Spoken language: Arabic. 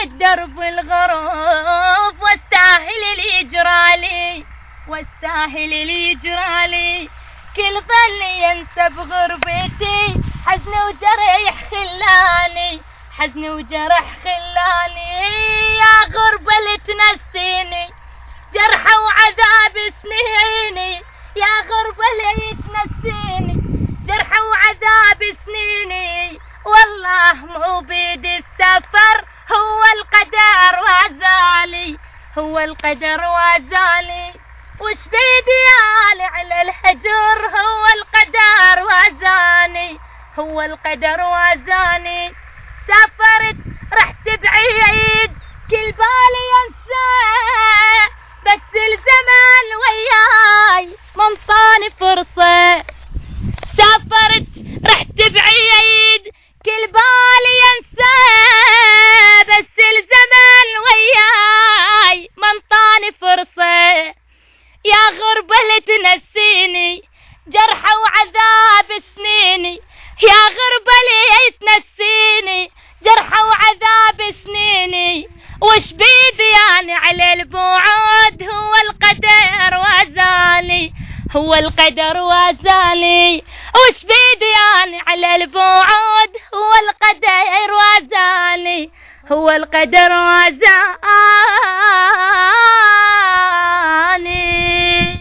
الدرب الغروب واستاهل اللي يجرالي، واستاهل اللي يجرالي. كل ظني ينسى بغربتي، حزن وجرح خلاني، حزن وجرح خلاني. يا غربة اللي تنسيني جرح وعذاب سنيني، يا غربة اللي تنسيني جرح وعذاب سنيني. والله مو بيد السفر، هو القدر وازالي، هو القدر وازالي. وش بيدي آلي على الهجر، هو القدر وازاني، هو القدر وازاني. سافرت رحت بعيد كل بالي ينساه، بس الزمان وياي منطاني فرصة. سافرت رحت بعيد كل بالي ينساه، بس الزمان وياي منطاني فرصة. يا غربة اللي تنسيني جرح وعذاب سنيني، يا غربة اللي تنسيني جرح وعذاب سنيني. وش بيدي يعني على البعد، هو القدر وازالي، هو القدر وازالي. وش بيدي يعني على البعد، هو القدر وازالي، هو القدر